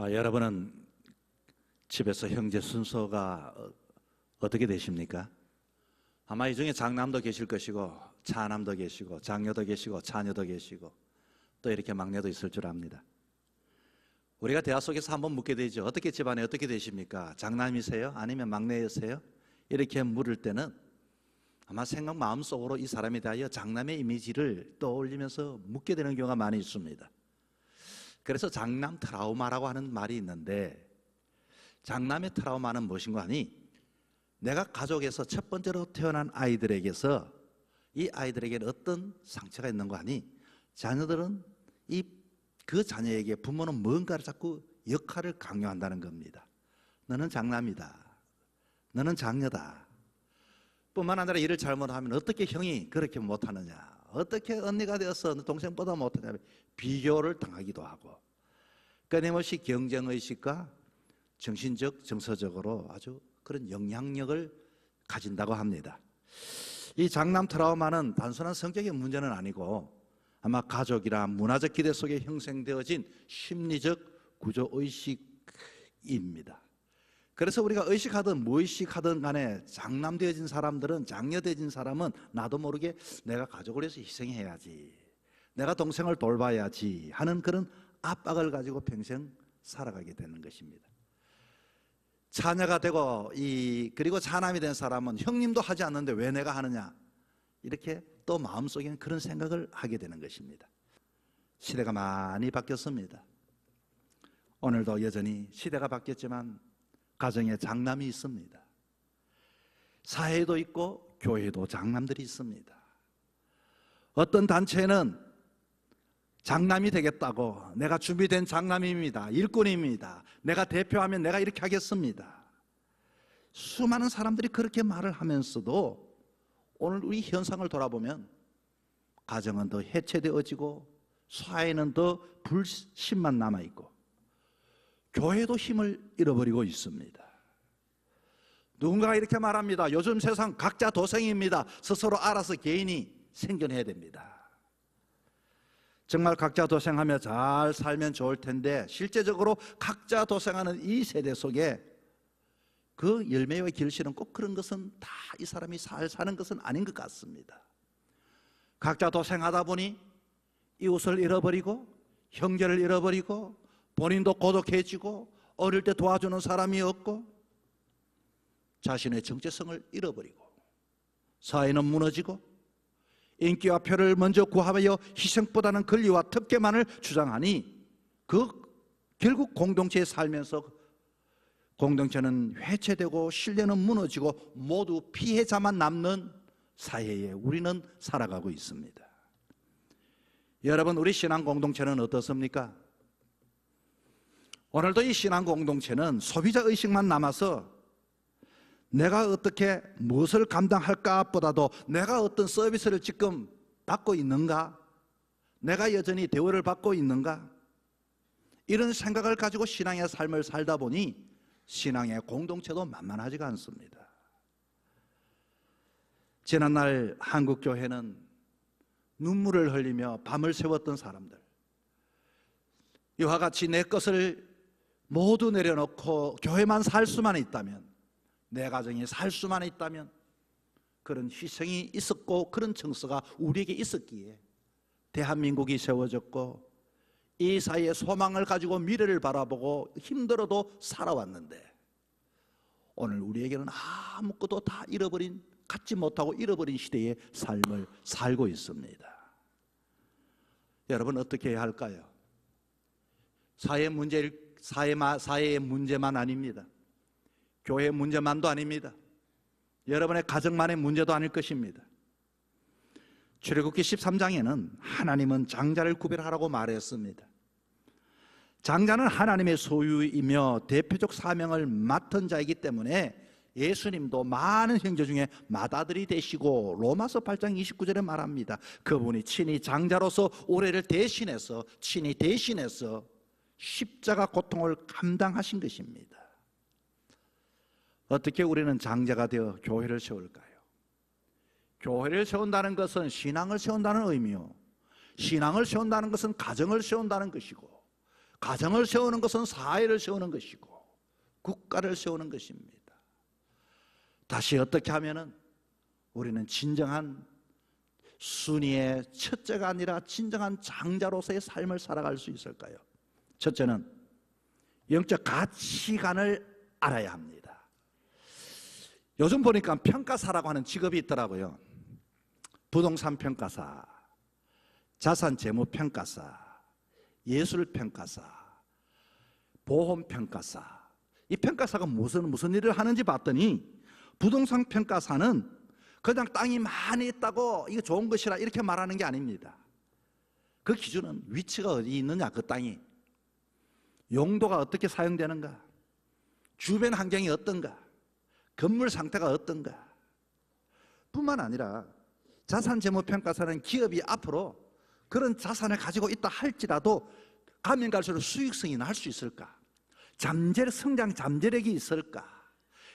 여러분은 집에서 형제 순서가 어떻게 되십니까? 아마 이 중에 장남도 계실 것이고 차남도 계시고 장녀도 계시고 차녀도 계시고 또 이렇게 막내도 있을 줄 압니다. 우리가 대화 속에서 한번 묻게 되죠. 어떻게 집안에 어떻게 되십니까? 장남이세요? 아니면 막내이세요? 이렇게 물을 때는 아마 생각 마음속으로 이 사람에 대하여 장남의 이미지를 떠올리면서 묻게 되는 경우가 많이 있습니다. 그래서 장남 트라우마라고 하는 말이 있는데, 장남의 트라우마는 무엇인가 하니, 내가 가족에서 첫 번째로 태어난 아이들에게서 이 아이들에게는 어떤 상처가 있는 거 하니, 자녀들은 그 자녀에게 부모는 뭔가를 자꾸 역할을 강요한다는 겁니다. 너는 장남이다, 너는 장녀다. 뿐만 아니라 일을 잘못하면 어떻게 형이 그렇게 못하느냐, 어떻게 언니가 되어서 동생보다 못하냐, 비교를 당하기도 하고, 끊임없이 경쟁의식과 정신적, 정서적으로 아주 그런 영향력을 가진다고 합니다. 이 장남 트라우마는 단순한 성격의 문제는 아니고 아마 가족이나 문화적 기대 속에 형성되어진 심리적 구조의식입니다. 그래서 우리가 의식하든 무의식하든 간에 장남되어진 사람들은, 장녀되어진 사람은 나도 모르게 내가 가족을 위해서 희생해야지, 내가 동생을 돌봐야지 하는 그런 압박을 가지고 평생 살아가게 되는 것입니다. 차녀가 되고 그리고 차남이 된 사람은 형님도 하지 않는데 왜 내가 하느냐, 이렇게 또 마음속에는 그런 생각을 하게 되는 것입니다. 시대가 많이 바뀌었습니다. 오늘도 여전히 시대가 바뀌었지만 가정에 장남이 있습니다. 사회도 있고 교회도 장남들이 있습니다. 어떤 단체는 장남이 되겠다고, 내가 준비된 장남입니다, 일꾼입니다, 내가 대표하면 내가 이렇게 하겠습니다. 수많은 사람들이 그렇게 말을 하면서도 오늘 우리 현상을 돌아보면 가정은 더 해체되어지고 사회는 더 불신만 남아있고 교회도 힘을 잃어버리고 있습니다. 누군가가 이렇게 말합니다. 요즘 세상 각자 도생입니다. 스스로 알아서 개인이 생존해야 됩니다. 정말 각자 도생하며 잘 살면 좋을 텐데, 실제적으로 각자 도생하는 이 세대 속에 그 열매와 결실은 꼭 그런 것은 다 이 사람이 잘 사는 것은 아닌 것 같습니다. 각자 도생하다 보니 이웃을 잃어버리고 형제를 잃어버리고 본인도 고독해지고 어릴 때 도와주는 사람이 없고 자신의 정체성을 잃어버리고 사회는 무너지고 인기와 표를 먼저 구하여 희생보다는 권리와 특権만을 주장하니 결국 공동체에 살면서 공동체는 해체되고 신뢰는 무너지고 모두 피해자만 남는 사회에 우리는 살아가고 있습니다. 여러분, 우리 신앙 공동체는 어떻습니까? 오늘도 이 신앙 공동체는 소비자 의식만 남아서 내가 어떻게 무엇을 감당할까 보다도 내가 어떤 서비스를 지금 받고 있는가, 내가 여전히 대우를 받고 있는가, 이런 생각을 가지고 신앙의 삶을 살다 보니 신앙의 공동체도 만만하지가 않습니다. 지난날 한국교회는 눈물을 흘리며 밤을 새웠던 사람들, 이와 같이 내 것을 모두 내려놓고 교회만 살 수만 있다면, 내 가정이 살 수만 있다면, 그런 희생이 있었고 그런 청서가 우리에게 있었기에 대한민국이 세워졌고 이 사회의 소망을 가지고 미래를 바라보고 힘들어도 살아왔는데, 오늘 우리에게는 아무것도 다 잃어버린, 갖지 못하고 잃어버린 시대의 삶을 살고 있습니다. 여러분, 어떻게 해야 할까요? 사회의 문제만 아닙니다. 교회의 문제만도 아닙니다. 여러분의 가정만의 문제도 아닐 것입니다. 출애굽기 13장에는 하나님은 장자를 구별하라고 말했습니다. 장자는 하나님의 소유이며 대표적 사명을 맡은 자이기 때문에 예수님도 많은 형제 중에 맏아들이 되시고 로마서 8장 29절에 말합니다. 그분이 친히 장자로서 우리를 대신해서, 친히 대신해서 십자가 고통을 감당하신 것입니다. 어떻게 우리는 장자가 되어 교회를 세울까요? 교회를 세운다는 것은 신앙을 세운다는 의미요, 신앙을 세운다는 것은 가정을 세운다는 것이고, 가정을 세우는 것은 사회를 세우는 것이고 국가를 세우는 것입니다. 다시 어떻게 하면은 우리는 진정한 순위의 첫째가 아니라 진정한 장자로서의 삶을 살아갈 수 있을까요? 첫째는 영적 가치관을 알아야 합니다. 요즘 보니까 평가사라고 하는 직업이 있더라고요. 부동산 평가사, 자산 재무 평가사, 예술 평가사, 보험 평가사. 이 평가사가 무슨 일을 하는지 봤더니 부동산 평가사는 그냥 땅이 많이 있다고 이거 좋은 것이라 이렇게 말하는 게 아닙니다. 그 기준은 위치가 어디 있느냐, 그 땅이 용도가 어떻게 사용되는가, 주변 환경이 어떤가, 건물 상태가 어떤가. 뿐만 아니라 자산재무평가사는 기업이 앞으로 그런 자산을 가지고 있다 할지라도 가면 갈수록 수익성이 날 수 있을까, 성장 잠재력이 있을까,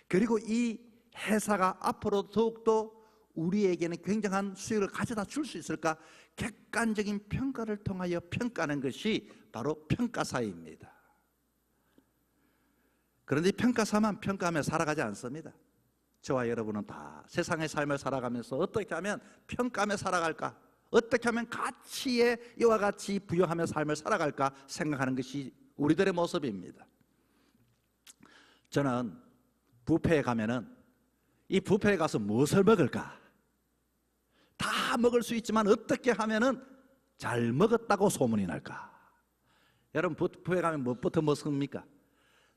그리고 이 회사가 앞으로 더욱더 우리에게는 굉장한 수익을 가져다 줄 수 있을까, 객관적인 평가를 통하여 평가하는 것이 바로 평가사입니다. 그런데 평가사만 평가하며 살아가지 않습니다. 저와 여러분은 다 세상의 삶을 살아가면서 어떻게 하면 평가하며 살아갈까, 어떻게 하면 가치에 이와 같이 부여하며 삶을 살아갈까 생각하는 것이 우리들의 모습입니다. 저는 뷔페에 가면은 이 뷔페에 가서 무엇을 먹을까, 다 먹을 수 있지만 어떻게 하면은 잘 먹었다고 소문이 날까. 여러분 뷔페에 가면 무엇부터 먹습니까?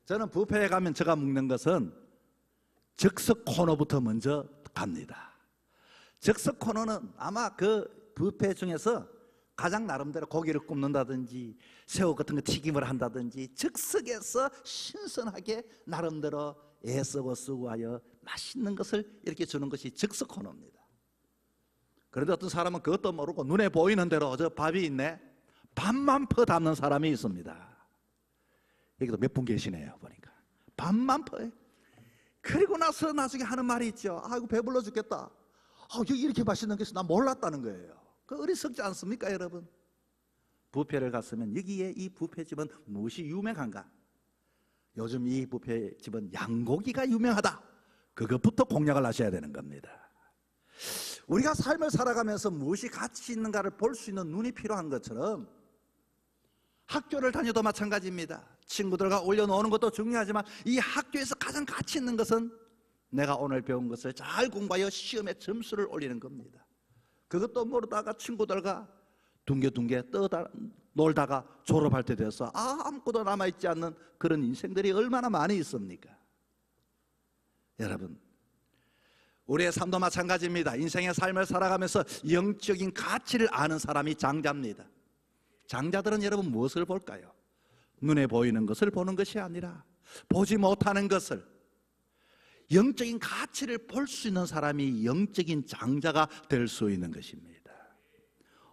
저는 뷔페에 가면 제가 먹는 것은 즉석 코너부터 먼저 갑니다. 즉석 코너는 아마 그 뷔페 중에서 가장 나름대로 고기를 굽는다든지 새우 같은 거 튀김을 한다든지 즉석에서 신선하게 나름대로 애쓰고 쓰고하여 맛있는 것을 이렇게 주는 것이 즉석 코너입니다. 그런데 어떤 사람은 그것도 모르고 눈에 보이는 대로 저 밥이 있네, 밥만 퍼 담는 사람이 있습니다. 여기도 몇 분 계시네요. 보니까 밥만 퍼요. 그리고 나서 나중에 하는 말이 있죠. 아이고 배불러 죽겠다. 여기 이렇게 맛있는 것이 난 몰랐다는 거예요. 그 어리석지 않습니까 여러분? 뷔페를 갔으면 여기에 이 뷔페집은 무엇이 유명한가? 요즘 이 뷔페집은 양고기가 유명하다. 그것부터 공략을 하셔야 되는 겁니다. 우리가 삶을 살아가면서 무엇이 가치 있는가를 볼 수 있는 눈이 필요한 것처럼 학교를 다녀도 마찬가지입니다. 친구들과 올려놓는 것도 중요하지만 이 학교에서 가장 가치 있는 것은 내가 오늘 배운 것을 잘 공부하여 시험에 점수를 올리는 겁니다. 그것도 모르다가 친구들과 둥게둥게 놀다가 졸업할 때 돼서 아무것도 남아있지 않는 그런 인생들이 얼마나 많이 있습니까? 여러분, 우리의 삶도 마찬가지입니다. 인생의 삶을 살아가면서 영적인 가치를 아는 사람이 장자입니다. 장자들은 여러분 무엇을 볼까요? 눈에 보이는 것을 보는 것이 아니라 보지 못하는 것을, 영적인 가치를 볼 수 있는 사람이 영적인 장자가 될 수 있는 것입니다.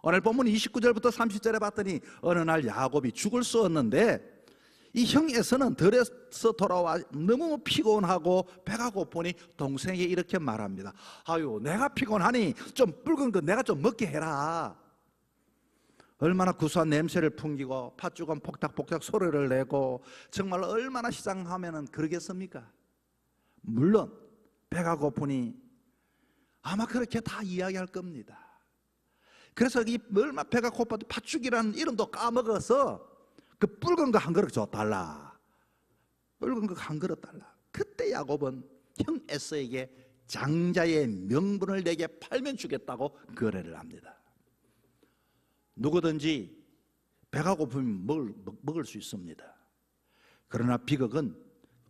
오늘 본문 29절부터 30절에 봤더니 어느 날 야곱이 죽을 수 없는데 이 형 에서는 들에서 돌아와 너무 피곤하고 배가 고프니 동생에게 이렇게 말합니다. 아유, 내가 피곤하니 좀 붉은 거 내가 좀 먹게 해라. 얼마나 구수한 냄새를 풍기고 팥죽은 폭닥폭닥 소리를 내고 정말 얼마나 시장하면은 그러겠습니까? 물론 배가 고프니 아마 그렇게 다 이야기할 겁니다. 그래서 이 얼마 배가 고파도 팥죽이라는 이름도 까먹어서 그 붉은 거 한 그릇 줘 달라. 붉은 거 한 그릇 달라. 그때 야곱은 형 에서에게 장자의 명분을 내게 팔면 주겠다고 거래를 합니다. 누구든지 배가 고프면 먹을 수 있습니다. 그러나 비극은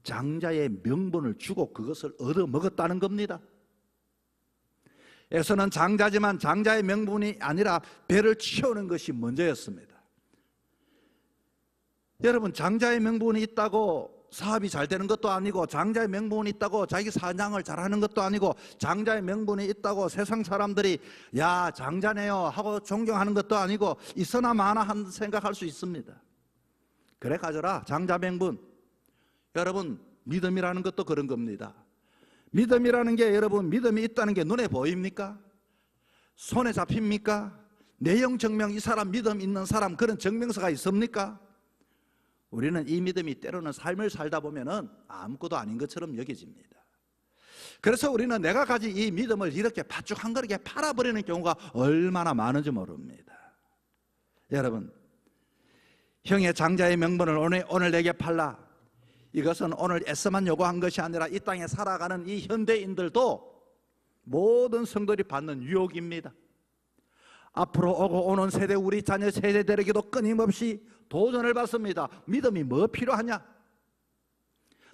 장자의 명분을 주고 그것을 얻어 먹었다는 겁니다. 에서는 장자지만 장자의 명분이 아니라 배를 채우는 것이 먼저였습니다. 여러분, 장자의 명분이 있다고 사업이 잘 되는 것도 아니고, 장자의 명분이 있다고 자기 사냥을 잘하는 것도 아니고, 장자의 명분이 있다고 세상 사람들이 야 장자네요 하고 존경하는 것도 아니고, 있으나 마나 한 생각할 수 있습니다. 그래 가져라 장자 명분. 여러분, 믿음이라는 것도 그런 겁니다. 믿음이라는 게, 여러분, 믿음이 있다는 게 눈에 보입니까? 손에 잡힙니까? 내용 증명, 이 사람 믿음 있는 사람, 그런 증명서가 있습니까? 우리는 이 믿음이 때로는 삶을 살다 보면은 아무것도 아닌 것처럼 여겨집니다. 그래서 우리는 내가 가진 이 믿음을 이렇게 팥죽 한 그릇에 팔아버리는 경우가 얼마나 많은지 모릅니다. 여러분, 형의 장자의 명분을 오늘 내게 팔라. 이것은 오늘 애써만 요구한 것이 아니라 이 땅에 살아가는 이 현대인들도 모든 성도들이 받는 유혹입니다. 앞으로 오고 오는 세대, 우리 자녀 세대들에게도 끊임없이 도전을 받습니다. 믿음이 뭐 필요하냐?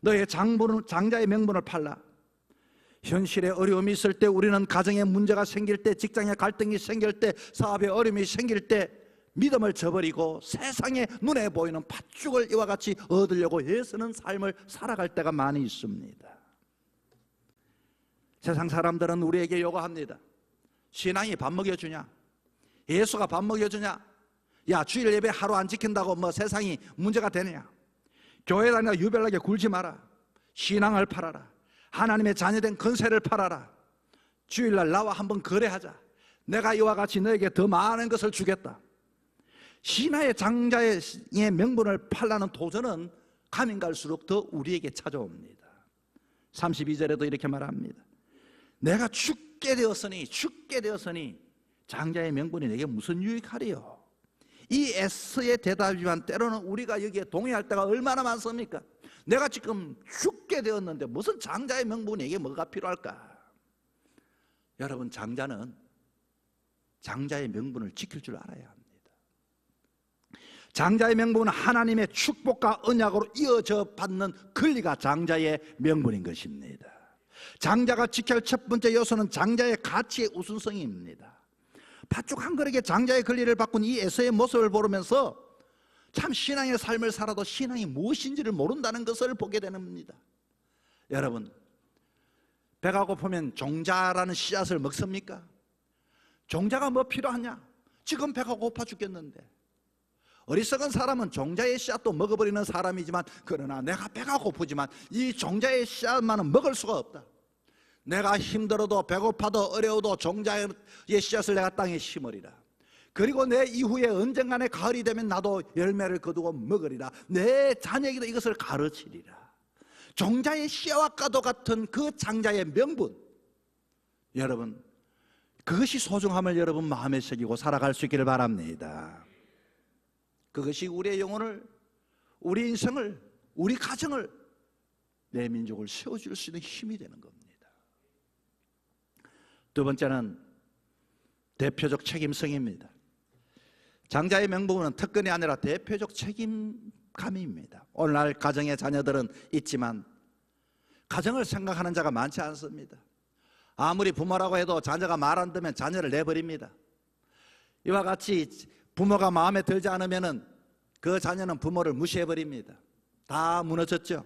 너의 장자의 명분을 팔라. 현실에 어려움이 있을 때, 우리는 가정에 문제가 생길 때, 직장에 갈등이 생길 때, 사업에 어려움이 생길 때 믿음을 저버리고 세상에 눈에 보이는 팥죽을 이와 같이 얻으려고 애쓰는 삶을 살아갈 때가 많이 있습니다. 세상 사람들은 우리에게 요구합니다. 신앙이 밥 먹여주냐? 예수가 밥 먹여주냐? 야, 주일 예배 하루 안 지킨다고 뭐 세상이 문제가 되느냐? 교회 다니다 유별나게 굴지 마라. 신앙을 팔아라. 하나님의 자녀된 권세를 팔아라. 주일날 나와 한번 거래하자. 내가 이와 같이 너에게 더 많은 것을 주겠다. 신하의 장자의 명분을 팔라는 도전은 가면 갈수록 더 우리에게 찾아옵니다. 32절에도 이렇게 말합니다. 내가 죽게 되었으니 장자의 명분이 내게 무슨 유익하리요? 이 S의 대답이지만 때로는 우리가 여기에 동의할 때가 얼마나 많습니까? 내가 지금 죽게 되었는데 무슨 장자의 명분이 내게 뭐가 필요할까? 여러분, 장자는 장자의 명분을 지킬 줄 알아야 합니다. 장자의 명분은 하나님의 축복과 언약으로 이어져 받는 권리가 장자의 명분인 것입니다. 장자가 지켜야 할 첫 번째 요소는 장자의 가치의 우선성입니다. 팥죽 한 그릇에 장자의 권리를 바꾼 이 에서의 모습을 보면서 참 신앙의 삶을 살아도 신앙이 무엇인지를 모른다는 것을 보게 됩니다. 여러분, 배가 고프면 종자라는 씨앗을 먹습니까? 종자가 뭐 필요하냐? 지금 배가 고파 죽겠는데. 어리석은 사람은 종자의 씨앗도 먹어버리는 사람이지만, 그러나 내가 배가 고프지만 이 종자의 씨앗만은 먹을 수가 없다. 내가 힘들어도 배고파도 어려워도 종자의 씨앗을 내가 땅에 심으리라. 그리고 내 이후에 언젠간에 가을이 되면 나도 열매를 거두고 먹으리라. 내 자녀에게도 이것을 가르치리라. 종자의 씨앗과도 같은 그 장자의 명분, 여러분, 그것이 소중함을 여러분 마음에 새기고 살아갈 수 있기를 바랍니다. 그것이 우리의 영혼을, 우리 인생을, 우리 가정을, 내 민족을 세워줄 수 있는 힘이 되는 겁니다. 두 번째는 대표적 책임성입니다. 장자의 명분은 특권이 아니라 대표적 책임감입니다. 오늘날 가정의 자녀들은 있지만 가정을 생각하는 자가 많지 않습니다. 아무리 부모라고 해도 자녀가 말 안 듣면 자녀를 내버립니다. 이와 같이 부모가 마음에 들지 않으면 그 자녀는 부모를 무시해버립니다. 다 무너졌죠.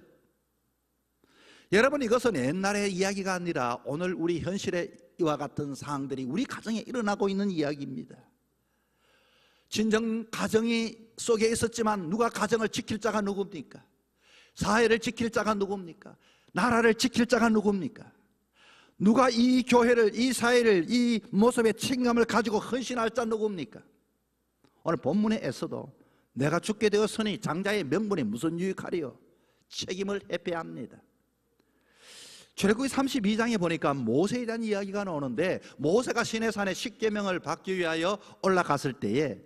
여러분, 이것은 옛날의 이야기가 아니라 오늘 우리 현실의 이와 같은 상황들이 우리 가정에 일어나고 있는 이야기입니다. 진정 가정이 속에 있었지만 누가 가정을 지킬 자가 누굽니까? 사회를 지킬 자가 누굽니까? 나라를 지킬 자가 누굽니까? 누가 이 교회를, 이 사회를, 이 모습의 책임감을 가지고 헌신할 자 누굽니까? 오늘 본문에서도 내가 죽게 되었으니 장자의 명분이 무슨 유익하리요? 책임을 회피해야 합니다. 출애굽기 32장에 보니까 모세에 대한 이야기가 나오는데, 모세가 시내산에 십계명을 받기 위하여 올라갔을 때에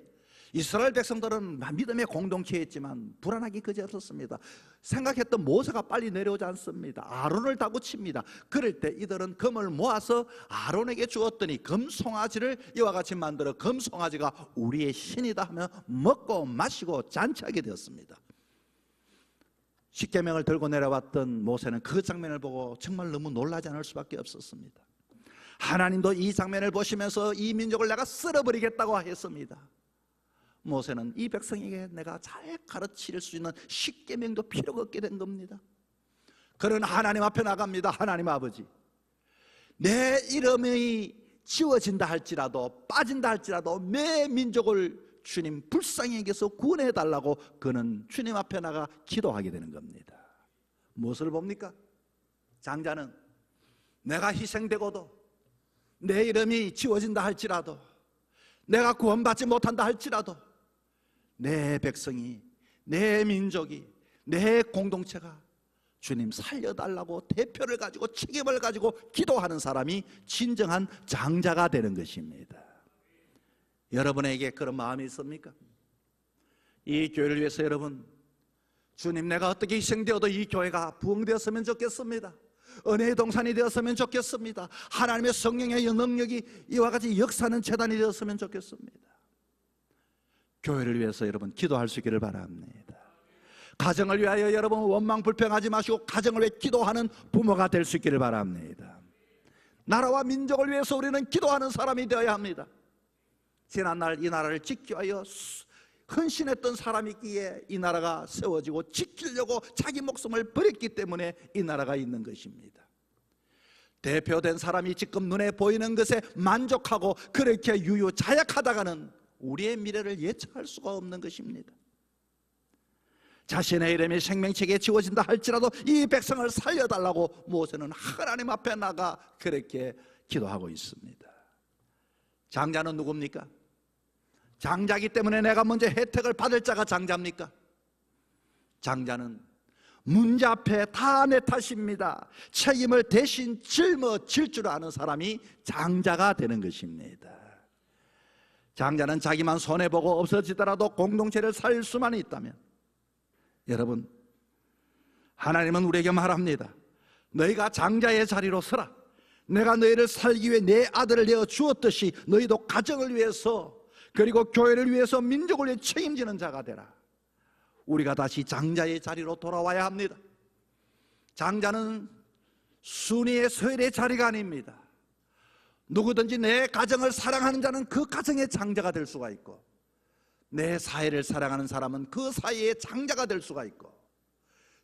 이스라엘 백성들은 믿음의 공동체였지만 불안하기 그지없었습니다. 생각했던 모세가 빨리 내려오지 않습니다. 아론을 다구칩니다. 그럴 때 이들은 금을 모아서 아론에게 주었더니 금송아지를 이와 같이 만들어 금송아지가 우리의 신이다 하며 먹고 마시고 잔치하게 되었습니다. 십계명을 들고 내려왔던 모세는 그 장면을 보고 정말 너무 놀라지 않을 수밖에 없었습니다. 하나님도 이 장면을 보시면서 이 민족을 내가 쓸어버리겠다고 했습니다. 모세는 이 백성에게 내가 잘 가르칠 수 있는 십계명도 필요가 없게 된 겁니다. 그는 하나님 앞에 나갑니다. 하나님 아버지, 내 이름이 지워진다 할지라도 빠진다 할지라도 내 민족을 주님 불쌍히 여겨서 구원해 달라고 그는 주님 앞에 나가 기도하게 되는 겁니다. 무엇을 봅니까? 장자는 내가 희생되고도 내 이름이 지워진다 할지라도 내가 구원받지 못한다 할지라도 내 백성이 내 민족이, 내 공동체가 주님 살려달라고 대표를 가지고 책임을 가지고 기도하는 사람이 진정한 장자가 되는 것입니다. 여러분에게 그런 마음이 있습니까? 이 교회를 위해서 여러분, 주님 내가 어떻게 희생되어도 이 교회가 부흥되었으면 좋겠습니다. 은혜의 동산이 되었으면 좋겠습니다. 하나님의 성령의 능력이 이와 같이 역사하는 재단이 되었으면 좋겠습니다. 교회를 위해서 여러분 기도할 수 있기를 바랍니다. 가정을 위하여 여러분 원망 불평하지 마시고 가정을 위해 기도하는 부모가 될 수 있기를 바랍니다. 나라와 민족을 위해서 우리는 기도하는 사람이 되어야 합니다. 지난날 이 나라를 지키기 위하여 헌신했던 사람이 있기에 이 나라가 세워지고 지키려고 자기 목숨을 버렸기 때문에 이 나라가 있는 것입니다. 대표된 사람이 지금 눈에 보이는 것에 만족하고 그렇게 유유자약하다가는 우리의 미래를 예측할 수가 없는 것입니다. 자신의 이름이 생명책에 지워진다 할지라도 이 백성을 살려달라고 모세는 하나님 앞에 나가 그렇게 기도하고 있습니다. 장자는 누굽니까? 장자기 때문에 내가 먼저 혜택을 받을 자가 장자입니까? 장자는 문제 앞에 다 내 탓입니다. 책임을 대신 짊어질 줄 아는 사람이 장자가 되는 것입니다. 장자는 자기만 손해보고 없어지더라도 공동체를 살릴 수만 있다면, 여러분, 하나님은 우리에게 말합니다. 너희가 장자의 자리로 서라. 내가 너희를 살기 위해 내 아들을 내어 주었듯이 너희도 가정을 위해서 그리고 교회를 위해서 민족을 위해 책임지는 자가 되라. 우리가 다시 장자의 자리로 돌아와야 합니다. 장자는 순위의 서열의 자리가 아닙니다. 누구든지 내 가정을 사랑하는 자는 그 가정의 장자가 될 수가 있고, 내 사회를 사랑하는 사람은 그 사회의 장자가 될 수가 있고,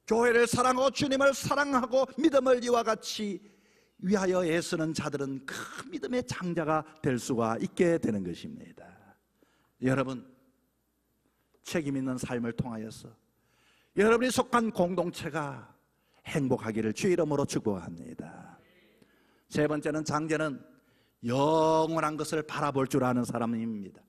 교회를 사랑하고 주님을 사랑하고 믿음을 이와 같이 위하여 애쓰는 자들은 그 믿음의 장자가 될 수가 있게 되는 것입니다. 여러분, 책임 있는 삶을 통하여서 여러분이 속한 공동체가 행복하기를 주의 이름으로 축복합니다. 세 번째는 장자는 영원한 것을 바라볼 줄 아는 사람입니다.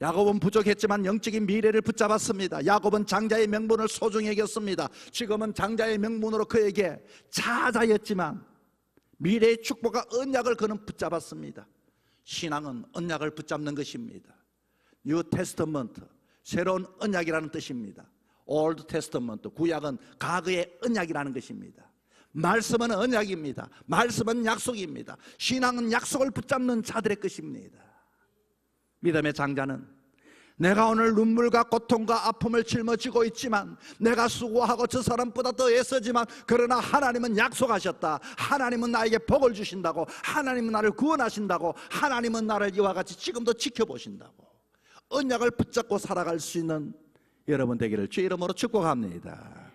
야곱은 부족했지만 영적인 미래를 붙잡았습니다. 야곱은 장자의 명분을 소중히 여겼습니다. 지금은 장자의 명분으로 그에게 자자였지만 미래의 축복과 언약을 그는 붙잡았습니다. 신앙은 언약을 붙잡는 것입니다. 뉴 테스터먼트, 새로운 언약이라는 뜻입니다. 올드 테스터먼트, 구약은 과거의 언약이라는 것입니다. 말씀은 언약입니다. 말씀은 약속입니다. 신앙은 약속을 붙잡는 자들의 것입니다. 믿음의 장자는 내가 오늘 눈물과 고통과 아픔을 짊어지고 있지만, 내가 수고하고 저 사람보다 더 애쓰지만, 그러나 하나님은 약속하셨다. 하나님은 나에게 복을 주신다고, 하나님은 나를 구원하신다고, 하나님은 나를 이와 같이 지금도 지켜보신다고 언약을 붙잡고 살아갈 수 있는 여러분 되기를 주의 이름으로 축복합니다.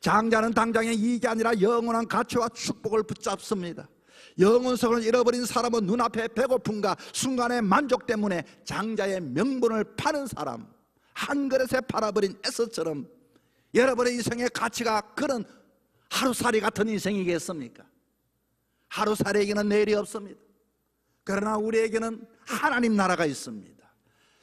장자는 당장의 이익이 아니라 영원한 가치와 축복을 붙잡습니다. 영원성을 잃어버린 사람은 눈앞의 배고픔과 순간의 만족 때문에 장자의 명분을 파는 사람, 한 그릇에 팔아버린 에서처럼 여러분의 인생의 가치가 그런 하루살이 같은 인생이겠습니까? 하루살이에게는 내일이 없습니다. 그러나 우리에게는 하나님 나라가 있습니다.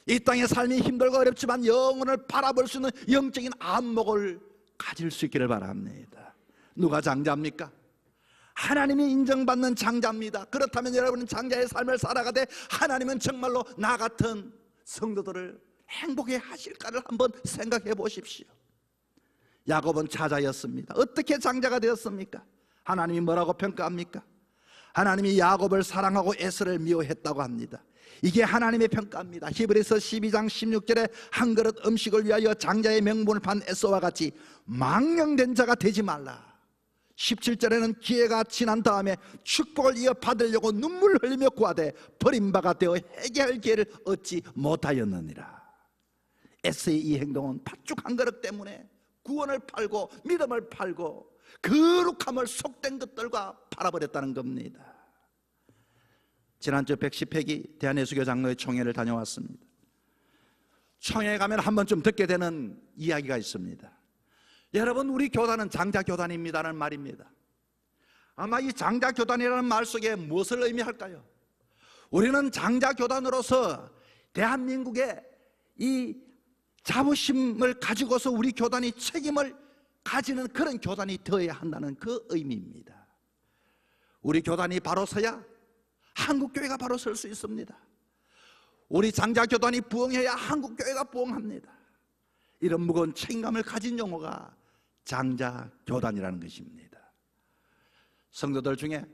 이 땅의 삶이 힘들고 어렵지만 영혼을 바라볼 수 있는 영적인 안목을 가질 수 있기를 바랍니다. 누가 장자입니까? 하나님이 인정받는 장자입니다. 그렇다면 여러분은 장자의 삶을 살아가되 하나님은 정말로 나 같은 성도들을 행복해 하실까를 한번 생각해 보십시오. 야곱은 자자였습니다. 어떻게 장자가 되었습니까? 하나님이 뭐라고 평가합니까? 하나님이 야곱을 사랑하고 에서를 미워했다고 합니다. 이게 하나님의 평가입니다. 히브리서 12장 16절에 한 그릇 음식을 위하여 장자의 명분을 판 에서와 같이 망령된 자가 되지 말라. 17절에는 기회가 지난 다음에 축복을 이어 받으려고 눈물을 흘리며 구하되 버림바가 되어 회개할 기회를 얻지 못하였느니라. 에서의 이 행동은 팥죽 한 그릇 때문에 구원을 팔고 믿음을 팔고 거룩함을 속된 것들과 팔아버렸다는 겁니다. 지난주 110회기 대한예수교 장로회 총회를 다녀왔습니다. 총회에 가면 한 번쯤 듣게 되는 이야기가 있습니다. 여러분, 우리 교단은 장자교단입니다라는 말입니다. 아마 이 장자교단이라는 말 속에 무엇을 의미할까요? 우리는 장자교단으로서 대한민국의 이 자부심을 가지고서 우리 교단이 책임을 가지는 그런 교단이 되어야 한다는 그 의미입니다. 우리 교단이 바로 서야 한국교회가 바로 설 수 있습니다. 우리 장자교단이 부흥해야 한국교회가 부흥합니다. 이런 무거운 책임감을 가진 용어가 장자교단이라는 것입니다. 성도들 중에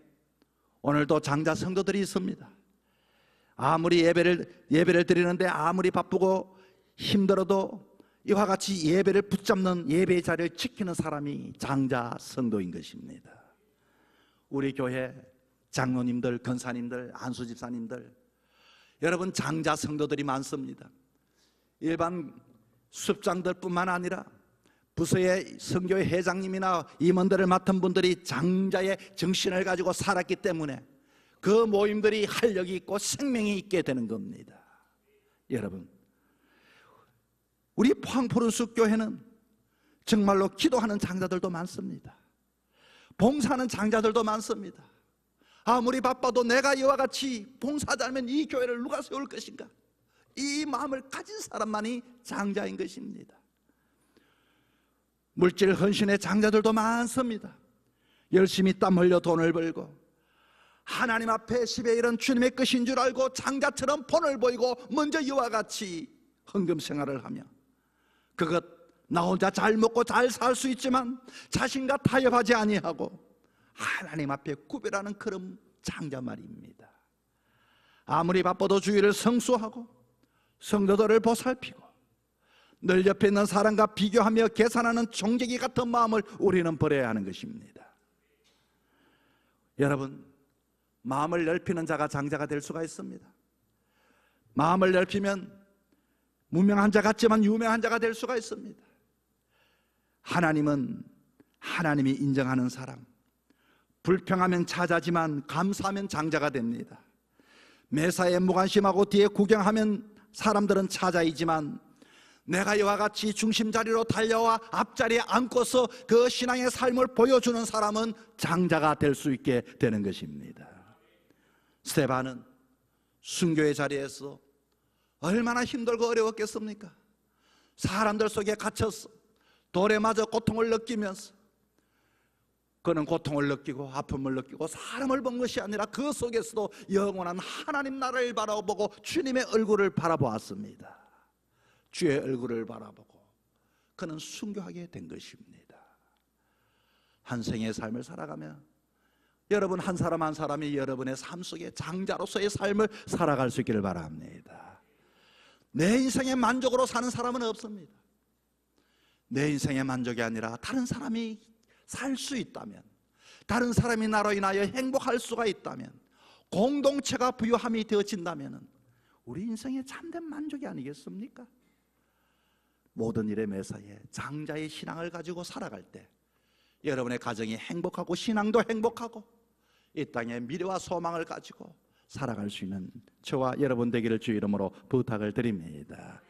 오늘도 장자 성도들이 있습니다. 아무리 예배를 드리는데 아무리 바쁘고 힘들어도 이와 같이 예배를 붙잡는 예배의 자리를 지키는 사람이 장자 성도인 것입니다. 우리 교회 장로님들, 권사님들, 안수집사님들, 여러분 장자 성도들이 많습니다. 일반 습장들뿐만 아니라 부서의 선교회 회장님이나 임원들을 맡은 분들이 장자의 정신을 가지고 살았기 때문에 그 모임들이 활력이 있고 생명이 있게 되는 겁니다. 여러분, 우리 포항푸른숲 교회는 정말로 기도하는 장자들도 많습니다. 봉사하는 장자들도 많습니다. 아무리 바빠도 내가 이와 같이 봉사하지 않으면 이 교회를 누가 세울 것인가, 이 마음을 가진 사람만이 장자인 것입니다. 물질 헌신의 장자들도 많습니다. 열심히 땀 흘려 돈을 벌고 하나님 앞에 10의 1은 주님의 것인 줄 알고 장자처럼 본을 보이고 먼저 이와 같이 헌금 생활을 하며 그것 나 혼자 잘 먹고 잘 살 수 있지만 자신과 타협하지 아니하고 하나님 앞에 구별하는 그런 장자 말입니다. 아무리 바빠도 주의를 성수하고 성도들을 보살피고 늘 옆에 있는 사람과 비교하며 계산하는 종객이 같은 마음을 우리는 버려야 하는 것입니다. 여러분, 마음을 넓히는 자가 장자가 될 수가 있습니다. 마음을 넓히면 무명한 자 같지만 유명한 자가 될 수가 있습니다. 하나님은 하나님이 인정하는 사람, 불평하면 차자지만 감사하면 장자가 됩니다. 매사에 무관심하고 뒤에 구경하면 사람들은 차자이지만 내가 이와 같이 중심자리로 달려와 앞자리에 앉고서 그 신앙의 삶을 보여주는 사람은 장자가 될 수 있게 되는 것입니다. 스데반은 순교의 자리에서 얼마나 힘들고 어려웠겠습니까? 사람들 속에 갇혀서 돌에 맞아 고통을 느끼면서, 그는 고통을 느끼고 아픔을 느끼고 사람을 본 것이 아니라 그 속에서도 영원한 하나님 나라를 바라보고 주님의 얼굴을 바라보았습니다. 주의 얼굴을 바라보고 그는 순교하게 된 것입니다. 한 생의 삶을 살아가며 여러분 한 사람 한 사람이 여러분의 삶 속에 장자로서의 삶을 살아갈 수 있기를 바랍니다. 내 인생의 만족으로 사는 사람은 없습니다. 내 인생의 만족이 아니라 다른 사람이 살 수 있다면, 다른 사람이 나로 인하여 행복할 수가 있다면, 공동체가 부유함이 되어진다면 우리 인생의 참된 만족이 아니겠습니까? 모든 일의 매사에 장자의 신앙을 가지고 살아갈 때 여러분의 가정이 행복하고 신앙도 행복하고 이 땅에 미래와 소망을 가지고 살아갈 수 있는 저와 여러분 되기를 주 이름으로 부탁을 드립니다.